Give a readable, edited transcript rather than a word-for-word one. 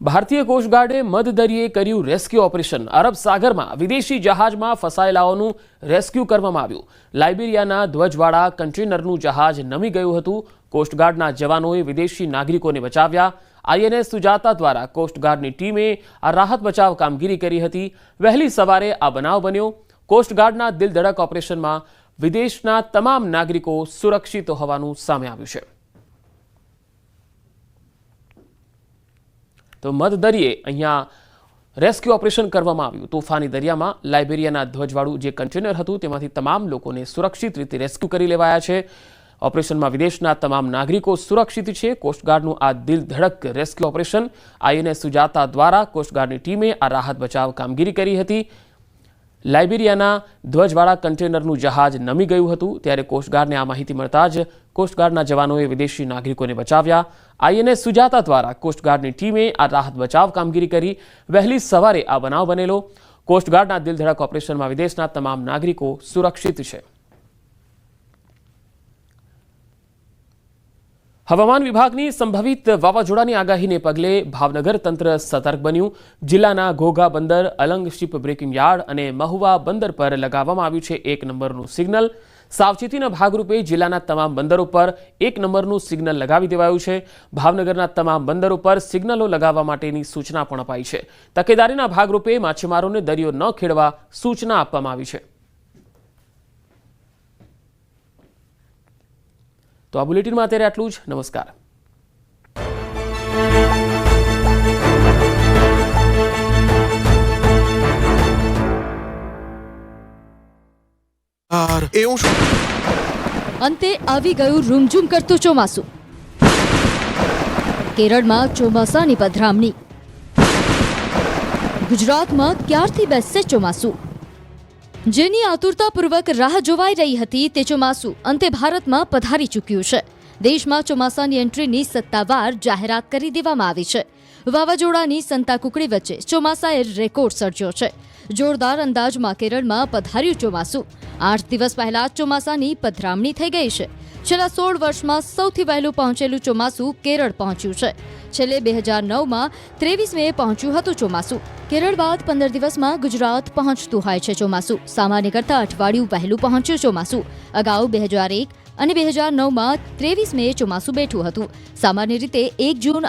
ભારતીય કોસ્ટગાર્ડે મધદરિયે કર્યું rescue operation. અરબ સાગરમાં વિદેશી જહાજમાં ફસાયેલાઓનું રેસ્ક્યુ કરવામાં આવ્યું। લાઇબેરિયાના ધ્વજવાળા કન્ટેનરનું જહાજ નમી ગયું હતું। કોસ્ટગાર્ડના જવાનોએ વિદેશી નાગરિકોને બચાવ્યા। આઈએનએસ સુજાતા દ્વારા કોસ્ટગાર્ડની ટીમે આ રાહત બચાવ કામગીરી કરી હતી। વહેલી સવારે આ બનાવ બન્યો। કોસ્ટગાર્ડના દિલધડક ઓપરેશનમાં વિદેશના તમામ નાગરિકો સુરક્ષિત હોવાનું સામે આવ્યું છે। તો મધદરિયે અહીંયા રેસ્ક્યુ ઓપરેશન કરવામાં આવ્યું। તોફાની દરિયામાં લાઇબેરિયાના ધ્વજવાળું જે કન્ટેનર હતું તેમાંથી તમામ લોકોને સુરક્ષિત રીતે રેસ્ક્યુ કરી લેવાયા છે। ઓપરેશનમાં વિદેશના તમામ નાગરિકો સુરક્ષિત છે। કોસ્ટગાર્ડનું આ દિલધડક રેસ્ક્યુ ઓપરેશન આઈએનએસ સુજાતા દ્વારા કોસ્ટગાર્ડની ટીમે આ રાહત બચાવ કામગીરી કરી હતી। લાઇબેરિયાના ધ્વજવાળા કન્ટેનરનું જહાજ નમી ગયું હતું ત્યારે કોસ્ટગાર્ડને આ માહિતી મળતા જ કોસ્ટગાર્ડના જવાનોએ વિદેશી નાગરિકોને બચાવ્યા। આઈએનએસ સુજાતા દ્વારા કોસ્ટગાર્ડની ટીમે આ રાહત બચાવ કામગીરી કરી। વહેલી સવારે આ બનાવ બનેલો। કોસ્ટગાર્ડના દિલધડક ઓપરેશનમાં વિદેશના તમામ નાગરિકો સુરક્ષિત છે। હવામાન વિભાગની સંભવિત વાવાઝોડાની આગાહીને પગલે ભાવનગર તંત્ર સતર્ક બન્યું। જિલ્લાના ઘોઘા બંદર, અલંગ શિપ બ્રેકિંગ યાર્ડ અને મહુવા બંદર પર લગાવવામાં આવ્યું છે 1 નંબરનું સિગ્નલ। સાવચેતીના ભાગરૂપે જિલ્લાના તમામ બંદરો પર 1 નંબરનું સિગ્નલ લગાવી દેવાયું છે। ભાવનગરના તમામ બંદરો પર સિગ્નલો લગાવવા માટેની સૂચના પણ અપાઈ છે। તકેદારીના ભાગરૂપે માછીમારોને દરિયો ન ખેડવા સૂચના આપવામાં આવી છે। તો આ બુલેટિનમાં અત્યારે આટલું જ। નમસ્કાર। અંતે આવી ગયું રૂમઝૂમ કરતું ચોમાસું। કેરળમાં ચોમાસાની પધરામણી। ગુજરાતમાં ક્યારથી બેસશે ચોમાસું? જેની આતુરતાપૂર્વક રાહ જોવાઈ રહી હતી તે ચોમાસું અંતે ભારતમાં પધારી ચૂક્યું છે। દેશમાં ચોમાસાની એન્ટ્રીની સત્તાવાર જાહેરાત કરી દેવામાં આવી છે। વાવાઝોડાની સંતાકુકડી વચ્ચે ચોમાસાએ રેકોર્ડ સર્જ્યો છે। જોરદાર અંદાજમાં કેરળમાં પધાર્યું ચોમાસું। 8 દિવસ પહેલા ચોમાસાની પધરામણી થઈ ગઈ છે। છેલ્લા 16 વર્ષમાં સૌથી વહેલું પહોંચેલું ચોમાસું કેરળ પહોંચ્યું છે। છેલ્લે 2009માં 23 મેએ પહોંચ્યું હતું ચોમાસું। કેરળ બાદ 15 દિવસમાં ગુજરાત પહોંચતું હોય છે ચોમાસું। સામાન્ય કરતાં અઠવાડિયું વહેલું પહોંચ્યું ચોમાસું। અગાઉ 2001 અને 2009માં 23 મેએ ચોમાસું બેઠું હતું। સામાન્ય રીતે 1 જૂન